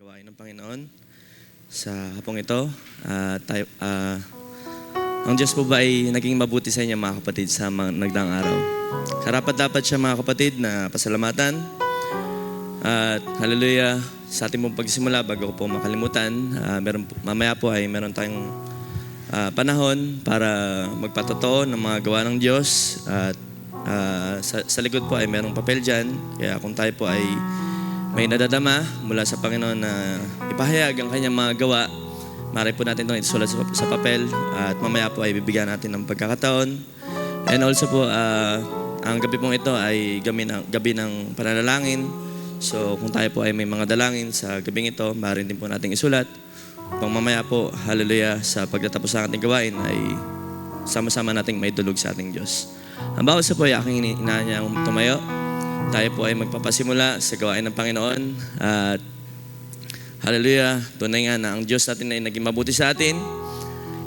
gawain ng Panginoon sa hapong ito. Ang Diyos po ba ay naging mabuti sa inyo mga kapatid sa mga nagdaang araw? Karapat-dapat siya mga kapatid na pasalamatan. At hallelujah, sa ating pong pagsimula, bago ko po makalimutan, mamaya po ay meron tayong panahon para magpatotoo ng mga gawa ng Diyos. At sa likod po ay merong papel dyan. Kaya kung tayo po ay may nadadama mula sa Panginoon na ipahayag ang kanyang mga gawa, maaari po natin itong isulat sa papel. At mamaya po ay bibigyan natin ng pagkakataon. And also po, ang gabi pong ito ay gabi ng pananalangin. So kung tayo po ay may mga dalangin sa gabing ito, maaari din po natin isulat. Pang mamaya po, hallelujah, sa pagtatapos ng ating gawain ay sama-sama nating may dulog sa ating Diyos. Ang bawat isa po ay aking inaanyang tumayo. Tayo po ay magpapasimula sa gawain ng Panginoon. At hallelujah, tunay nga na ang Diyos natin ay naging mabuti sa atin.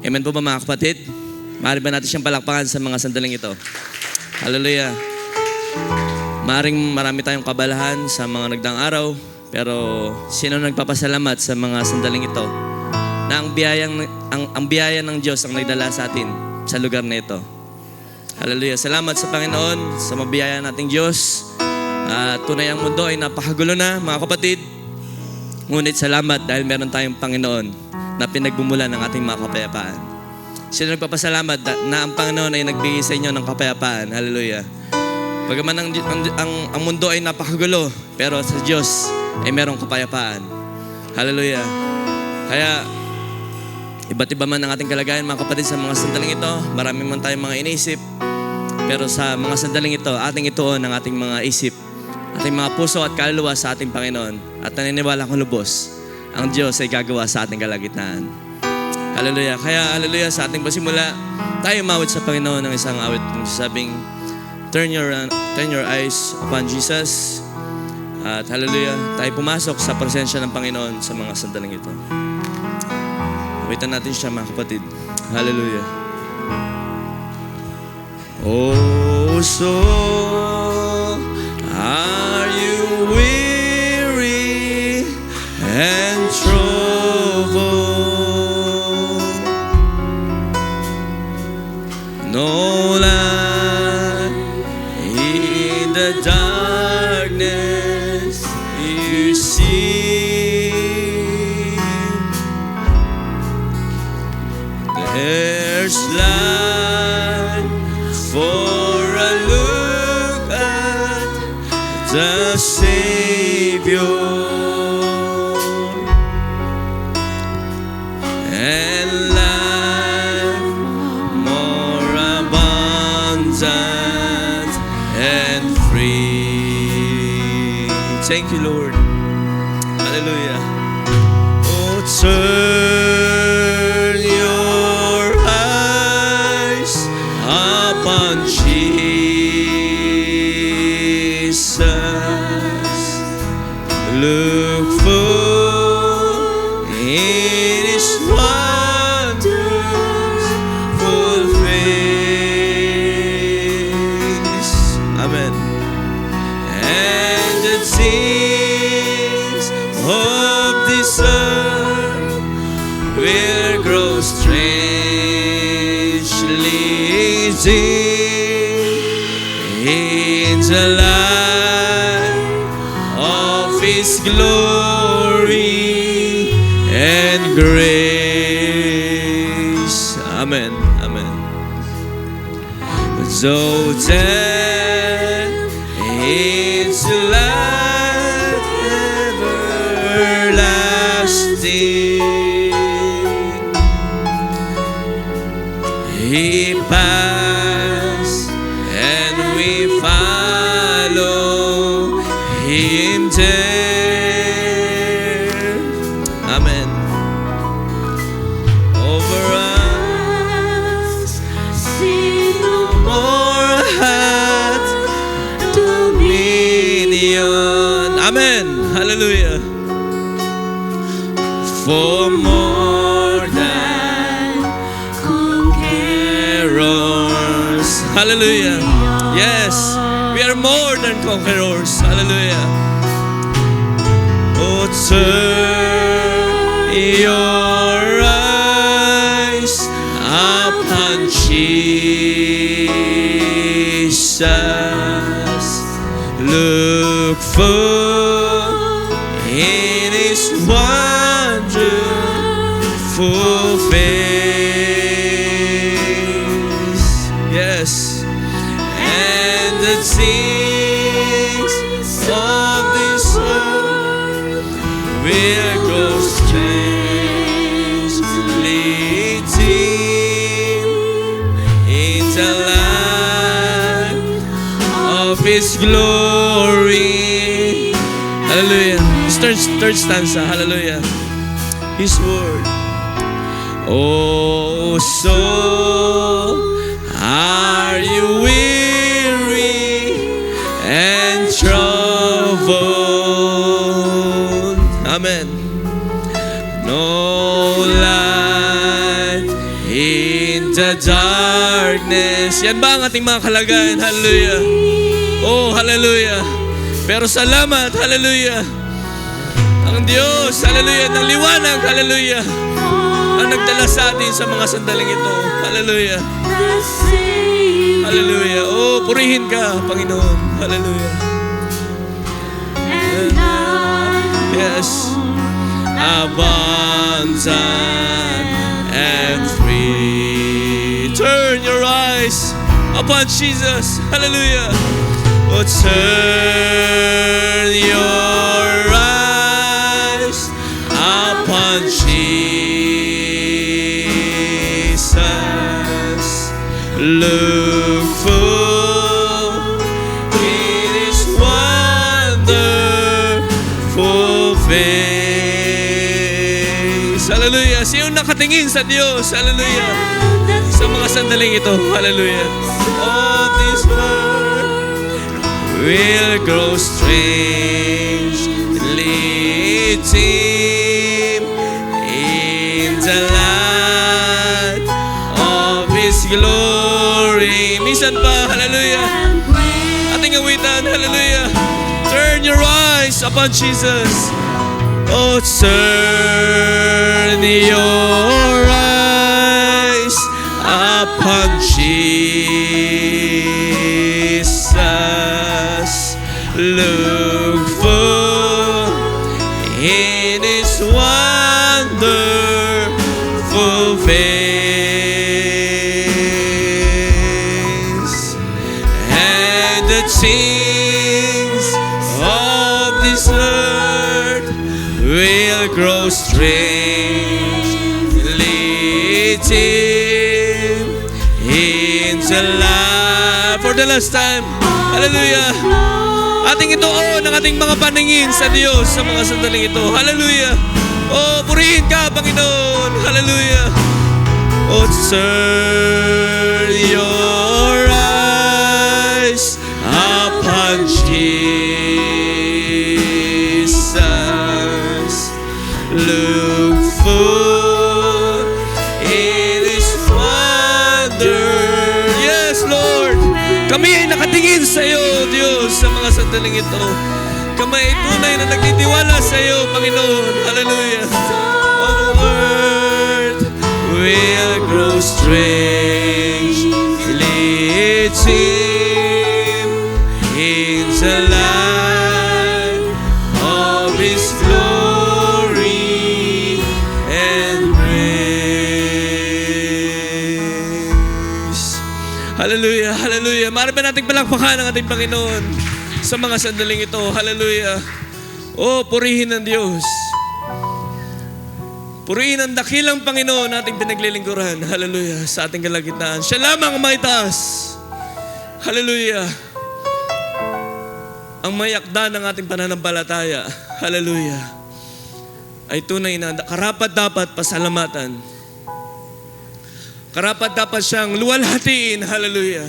Amen po ba mga kapatid? Maaari ba natin siyang palakpakan sa mga sandaling ito? Hallelujah. Maaring marami tayong kabalahan sa mga nagdaang araw, pero sino nagpapasalamat sa mga sandaling ito na ang biyaya ng Diyos ang nagdala sa atin sa lugar na ito? Hallelujah. Salamat sa Panginoon sa mabiyaya nating Diyos. Tunay ang mundo ay napakagulo na mga kapatid. Ngunit salamat dahil meron tayong Panginoon na pinagbumulan ng ating mga kapayapaan. Sino nagpapasalamat na ang Panginoon ay nagbigay sa inyo ng kapayapaan? Hallelujah. Bagaman ang mundo ay napakagulo, pero sa Diyos ay merong kapayapaan. Hallelujah. Kaya, iba't iba man ang ating kalagayan, mga kapatid, sa mga sandaling ito. Marami man tayong mga iniisip. Pero sa mga sandaling ito, ating ituon ang ating mga isip, ating mga puso at kaluluwa sa ating Panginoon. At naniniwala kong lubos, ang Diyos ay gagawa sa ating kalagitnaan. Hallelujah. Kaya, hallelujah, sa ating pasimula, tayo umawit sa Panginoon ng isang awit kung sabing, Turn your eyes upon Jesus. At hallelujah, tayo pumasok sa presensya ng Panginoon sa mga sandaling ito. Awitan natin siya mga kapatid. Hallelujah. Oh, so are you weary and troubled? No light in the darkness you see. There's light for a look at the Savior, and life more abundant and free. Thank you, Lord. Hallelujah. Oh, turn your eyes upon Jesus. Look full in His wonderful face. Amen. And the things of this earth will grow strangely dim in the light of His glory and grace. Amen. Amen. So then into life everlasting He passed, and we follow Him there. Amen. Over us, sin no more hath dominion. Amen. Hallelujah. For more than conquerors. Hallelujah. Yes, we are more than conquerors. Hallelujah. Oh, turn your eyes upon Jesus. Look full in His wonderful face. Yes. And the things of this world will grow strangely dim in the light of His glory. Hallelujah. Third stanza. Hallelujah. His word. Oh, soul, are you weary and troubled? Amen. No light in the darkness. Yan ba ang ating mga kalagayan? Hallelujah. Oh, hallelujah. Pero salamat, hallelujah. Ang Diyos, hallelujah, ng liwanag, hallelujah, ang nagdala sa atin sa mga sandaling ito. Hallelujah. Hallelujah. Oh, purihin ka, Panginoon. Hallelujah. Yes. Abundant and free. Turn your eyes upon Jesus. Hallelujah. Oh, turn your eyes upon Jesus. Look full in His wonderful face. Hallelujah. Sino nakatingin sa Diyos? Hallelujah. Sa mga sandaling ito. Hallelujah. Oh, this world will grow strangely dim in the light of His glory. Minsan pa, hallelujah, ating awitan, hallelujah. Turn your eyes upon Jesus. Oh, turn your eyes upon Jesus. Look full in His wonderful face. And the things of this earth will grow strangely dim in the light. For the last time, hallelujah, ating ituon ang ating mga paningin sa Diyos sa mga sandaling ito. Hallelujah. Oh, purihin ka, Panginoon. Hallelujah. Oh, turn your eyes upon Jesus. Look full in His wonder. Yes, Lord. Kami ay nakatingin sa iyo, Diyos, sa mga sandaling ito. Kami ay tunay na nagtitiwala sa iyo, Panginoon. Hallelujah. Oh, the world will grow strangely dim in the light of His glory and grace. Hallelujah, hallelujah. Maaari ba nating palakpakan ang ating Panginoon sa mga sandaling ito? Hallelujah. Oh, purihin ang Diyos. Purihin ang dakilang Panginoon nating pinaglilingkuran. Hallelujah. Sa ating kalagitnaan. Siya lamang ang maitaas. Hallelujah. Ang mayakda ng ating pananampalataya. Hallelujah. Ay tunay na karapat dapat pasalamatan. Karapat dapat siyang luwalhatiin. Hallelujah.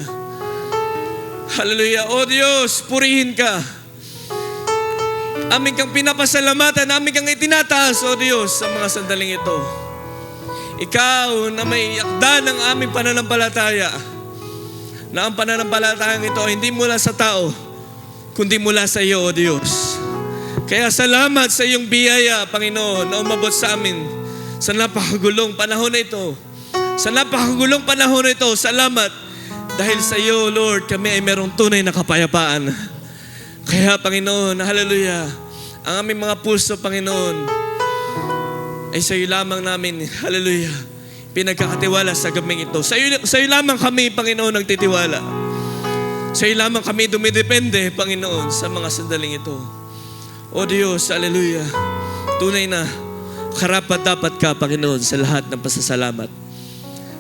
Hallelujah. O Diyos, purihin ka. Aming kang pinapasalamatan, aming kang itinataas, O Diyos, sa mga sandaling ito. Ikaw na may yakda ng aming pananampalataya, na ang pananampalatayang ito hindi mula sa tao, kundi mula sa iyo, O Diyos. Kaya salamat sa iyong biyaya, Panginoon, na umabot sa amin Sa napakagulong panahon na ito. Sa napakagulong panahon na ito, salamat. Dahil sa iyo, Lord, kami ay merong tunay na kapayapaan. Kaya, Panginoon, hallelujah, ang aming mga puso, Panginoon, ay sa iyo lamang namin, hallelujah, pinagkakatiwala sa gabing ito. Sa iyo lamang kami, Panginoon, nagtitiwala. Sa iyo lamang kami dumidepende, Panginoon, sa mga sandaling ito. O Diyos, hallelujah, tunay na karapat-dapat ka, Panginoon, sa lahat ng pasasalamat.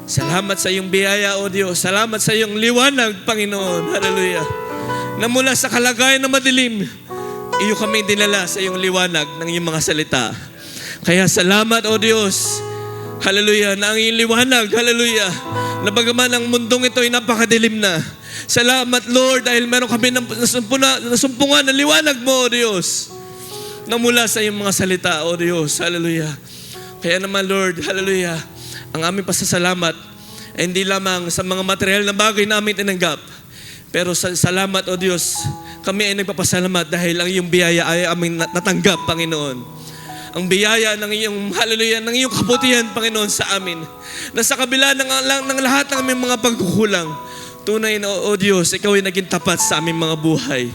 Salamat sa iyong biyaya, O Diyos. Salamat sa iyong liwanag, Panginoon. Hallelujah. Na mula sa kalagayan na madilim, iyo kami dinala sa iyong liwanag ng iyong mga salita. Kaya salamat, O Diyos. Hallelujah. Na ang iyong liwanag, hallelujah, na bagaman ang mundong ito ay napakadilim na. Salamat, Lord, dahil meron kami nasumpungan ng liwanag mo, O Diyos, na mula sa iyong mga salita, O Diyos. Hallelujah. Kaya naman, Lord, hallelujah, ang aming pasasalamat ay hindi lamang sa mga material na bagay na aming tinanggap. Pero salamat, O Diyos, kami ay nagpapasalamat dahil ang iyong biyaya ay aming natanggap, Panginoon. Ang biyaya ng iyong, hallelujah, ng iyong kabutihan, Panginoon, sa amin. Na sa kabila ng lahat ng aming mga pagkukulang, tunay na, O Diyos, ikaw ay naging tapat sa aming mga buhay.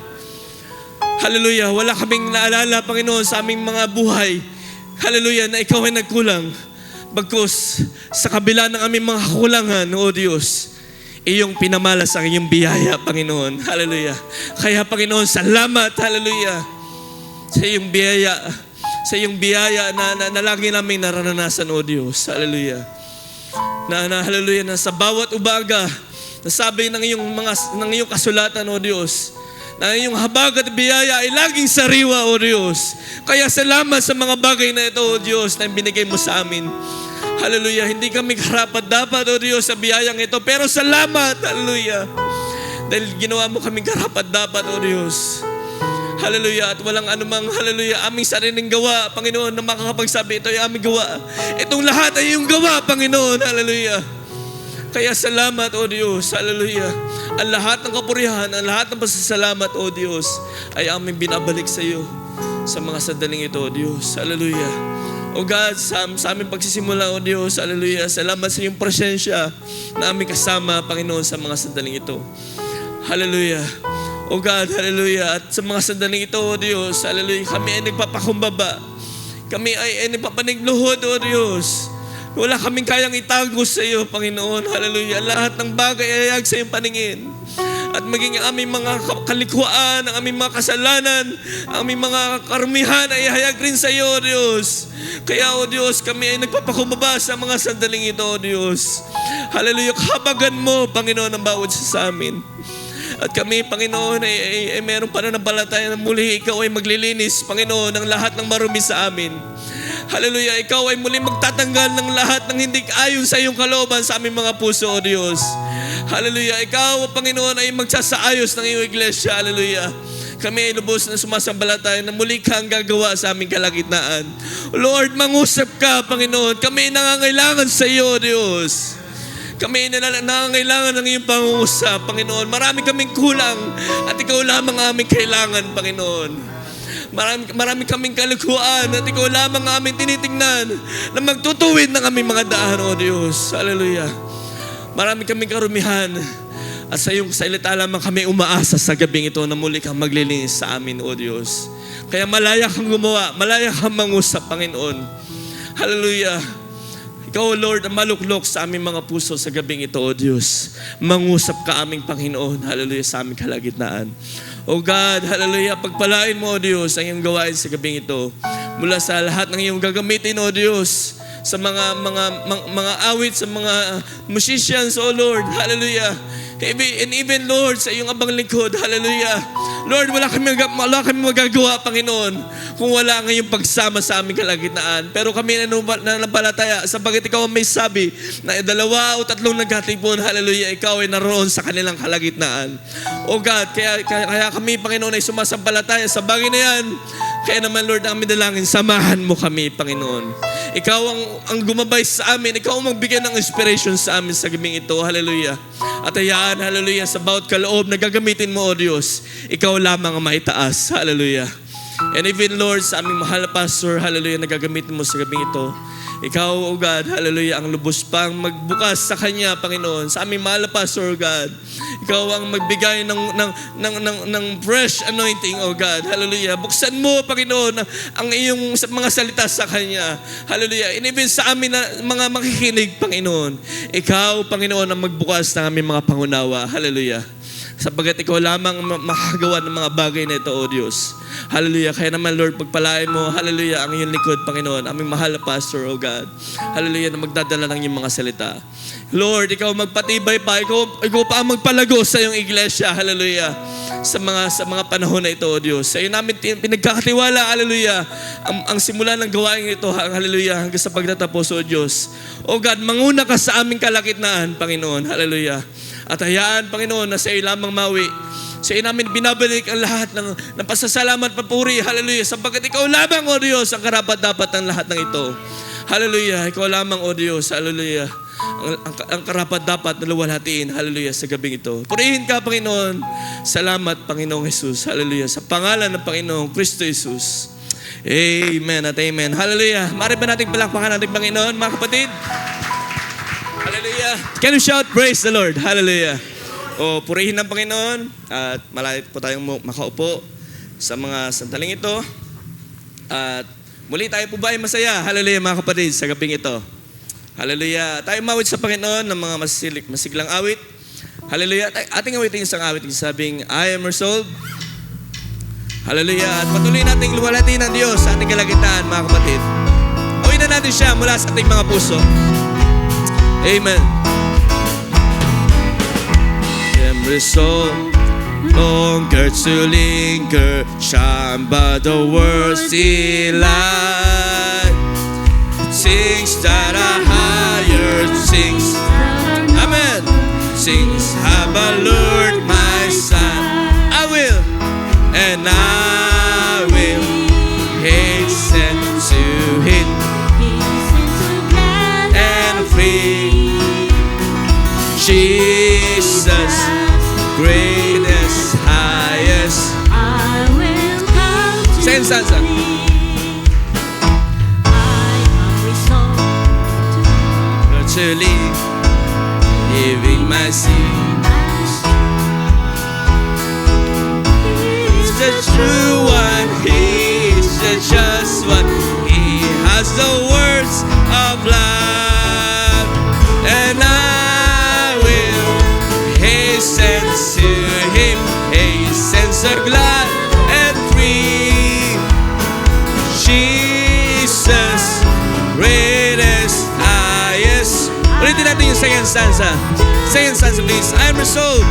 Hallelujah, wala kaming naalala, Panginoon, sa aming mga buhay. Hallelujah, na ikaw ay nagkulang. Bagkus, sa kabila ng aming mga kakulangan, O Diyos, iyong pinamalas ang iyong biyaya, Panginoon. Hallelujah. Kaya, Panginoon, salamat, hallelujah, sa iyong biyaya na lagi namin naranasan, O Diyos. Hallelujah. Hallelujah, na sa bawat umaga, nasabi ng iyong kasulatan, O Diyos, na iyong habag at biyaya ay laging sariwa, O Diyos. Kaya salamat sa mga bagay na ito, O Diyos, na binigay mo sa amin. Hallelujah. Hindi kami karapat-dapat, O Diyos, sa biyayang ito. Pero salamat, hallelujah, dahil ginawa mo kaming karapat-dapat, O Diyos. Hallelujah. At walang anumang, hallelujah, aming sariling gawa, Panginoon, na makakapagsabi, ito ay aming gawa. Itong lahat ay iyong gawa, Panginoon. Hallelujah. Kaya salamat, O Diyos. Hallelujah. Ang lahat ng kapurihan, ang lahat ng pasasalamat, O Diyos, ay aming binabalik sa iyo sa mga sandaling ito, O Diyos. Hallelujah. O God, sa aming pagsisimula, O Diyos, hallelujah, salamat sa iyong presensya na aming kasama, Panginoon, sa mga sandaling ito. Hallelujah. O God, hallelujah. At sa mga sandaling ito, O Diyos, hallelujah, kami ay nagpapakumbaba. Kami ay nagpapanigluhod, O Diyos. Wala kaming kayang itago sa iyo, Panginoon. Hallelujah. Lahat ng bagay ay hayag sa iyong paningin. At maging ang aming mga kalikuan, ang aming mga kasalanan, ang aming mga karumihan ay hayag rin sa iyo, O Diyos. Kaya, O Diyos, kami ay nagpapakumbaba sa mga sandaling ito, O Diyos. Hallelujah. Kahabagan mo, Panginoon, ang bawat sa amin. At kami, Panginoon, ay mayroong pananampalataya na muli ikaw ay maglilinis, Panginoon, ng lahat ng marumi sa amin. Hallelujah, ikaw ay muli magtatanggal ng lahat ng hindi ayon sa iyong kalooban sa aming mga puso, O Diyos. Hallelujah, ikaw, Panginoon, ay magsasaayos ng iyong iglesia. Hallelujah. Kami ay lubos na sumasambalataya na muli kang gagawa sa aming kalagitnaan. Lord, mangusap ka, Panginoon. Kami ay nangangailangan sa iyo, Diyos. Kami ay nangangailangan ng iyong pangungusap, Panginoon. Marami kaming kulang at ikaw lamang aming kailangan, Panginoon. Marami kaming kalikuan at ikaw lamang aming tinitingnan na magtutuwid ng aming mga daan, O Diyos. Hallelujah. Marami kaming karumihan at sa iyong salita lamang kami umaasa sa gabing ito na muli kang maglilinis sa amin, O Diyos. Kaya malaya kang gumawa, malaya kang mangusap, Panginoon. Hallelujah. Ikaw, Lord, ang maluklok sa aming mga puso sa gabing ito, O Diyos. Mangusap ka aming Panginoon, hallelujah, sa aming kalagitnaan. O God, hallelujah, pagpalain mo, O Diyos, ang iyong gawain sa gabing ito. Mula sa lahat ng iyong gagamitin, O Diyos, sa mga awit, sa mga musicians, O Lord, hallelujah. And even, Lord, sa iyong abang lingkod, hallelujah. Lord, wala kami magagawa, Panginoon, kung wala ang iyong pagsama sa aming kalagitnaan. Pero kami nananampalataya sapagkat ikaw ang may sabi na 2 o 3 nagkatipon, hallelujah, ikaw ay naroon sa kanilang kalagitnaan. O God, kaya kami, Panginoon, ay sumasampalataya sa bagay na yan. Kaya naman, Lord, ang aming dalangin, samahan mo kami, Panginoon. Ikaw ang gumabay sa amin. Ikaw ang magbigay ng inspiration sa amin sa gabing ito. Hallelujah. At hayaan, hallelujah, sa bawat kaloob na gagamitin mo, O Diyos, ikaw lamang ang maitaas. Hallelujah. And even, Lord, sa aming mahal na pastor, hallelujah, nagagamitin mo sa gabing ito. Ikaw, O God, hallelujah, ang lubos pang magbukas sa Kanya, Panginoon. Sa aming mahal na pastor, O God. Ikaw ang magbigay ng fresh anointing, O God. Hallelujah. Buksan mo, Panginoon, ang iyong mga salita sa Kanya. Hallelujah. And even sa amin na mga makikinig, Panginoon. Ikaw, Panginoon, ang magbukas ng aming mga pangunawa. Hallelujah. Sapagat ikaw lamang makakagawa ng mga bagay na ito, O Diyos. Hallelujah. Kaya naman, Lord, pagpalain mo, hallelujah, ang iyong likod, Panginoon, aming mahal na pastor, O God. Hallelujah, na magdadala ng iyong mga salita. Lord, ikaw magpatibay pa, ikaw pa ang magpalago sa iyong iglesia, hallelujah, sa mga panahon na ito, O Diyos. Sa iyo namin pinagkakatiwala, hallelujah, ang simula ng gawain ito, hallelujah, hanggang sa pagtatapos, O Diyos. O God, manguna ka sa aming kalagitnaan, Panginoon, hallelujah. At hayaan, Panginoon, na sa iyo lamang mawi. Sa iyo namin binabalik ang lahat ng pasasalamat, papuri, hallelujah, sapagkat ikaw lamang, O Diyos, ang karapat-dapat ng lahat ng ito. Hallelujah, ikaw lamang, O Diyos, hallelujah, ang karapat-dapat na luwalhatiin, hallelujah, sa gabing ito. Purihin ka, Panginoon. Salamat, Panginoong Jesus, hallelujah, sa pangalan ng Panginoong Kristo Jesus. Amen at amen. Hallelujah. Mari ba nating palakpakan natin, Panginoon, mga kapatid? Hallelujah. Can you shout, praise the Lord? Hallelujah. O, purihin ng Panginoon at malapit po tayong makaupo sa mga sandaling ito. At muli tayo po ba ay masaya? Hallelujah, mga kapatid, sa gabing ito. Hallelujah. Tayo mawit sa Panginoon ng mga masiglang awit. Hallelujah. Ating awitin isang awit sabing, I am resolved. Hallelujah. At patuloy nating luwalhatiin ng Diyos sa ating kalagitnaan, mga kapatid. Awin na natin siya mula sa ating mga puso. Amen. I am resolved longer to linger, shine by the world's delight. Things that are higher, things, amen. Things have allured my son. I will, and I will hasten to him and free. Jesus, greatest, highest. I will come to Same stanza. thee. I am resolved To leave, leaving my seed. He's the true one, he's the just one. He has the words of love, and I will hasten to him, hasten so glad and free. Jesus, greatest, highest. Ulitin natin yung second stanza. Second stanza, please. I am resolved.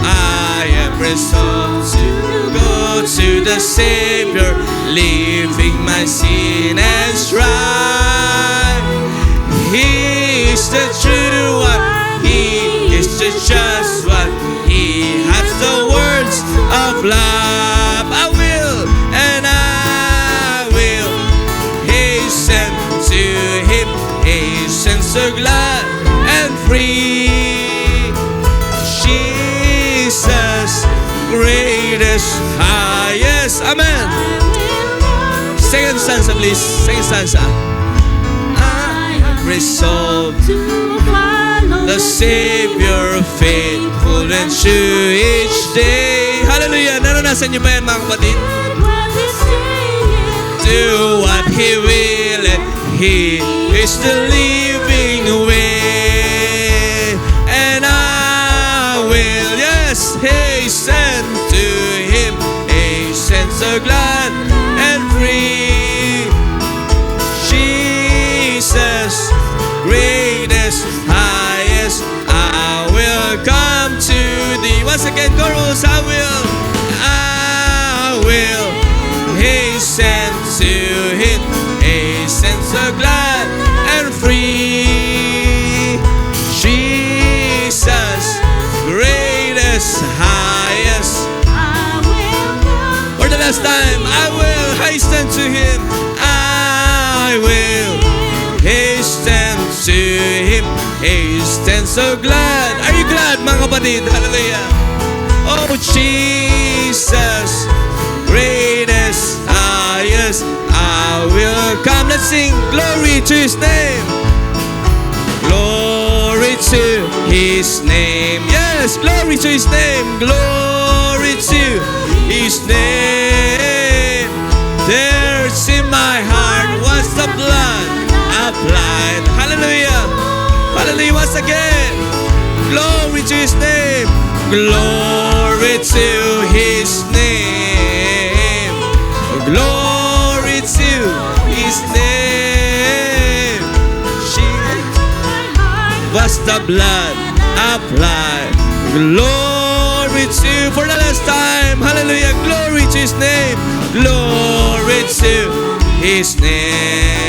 I am resolved to go to the Savior, leaving my sin and strife. He is the true one. He is the just one. He has the words of love. I will, and I will hasten to him, hasten so glad and free. Jesus, greatest, highest. Amen. Second stanza, please. Second stanza. I am resolved to follow the Savior, faithful and true each day. Hallelujah. Naranasan niyo ba yan, mga kapatid? what he's saying. Do what He will, and He is the living way. And I will, yes, hasten to Him, hasten so glad and free. Jesus, greatest, highest, I will come to thee. Once again, chorus, I will hasten to him, hasten so glad and free. Jesus, greatest, highest. I will come For the last time, I will hasten to him. I will hasten to him, hasten so glad. Are you glad, mga kapatid? Hallelujah. Oh, Jesus, greatest, will come. Let's sing glory to His name. Glory to His name. Yes, glory to His name. Glory to His name. There's in my heart was the blood applied. Hallelujah. Hallelujah. Once again. Glory to His name. Glory to His name. Glory to His name. She was the blood applied. Glory to, for the last time. Hallelujah. Glory to His name. Glory to His name.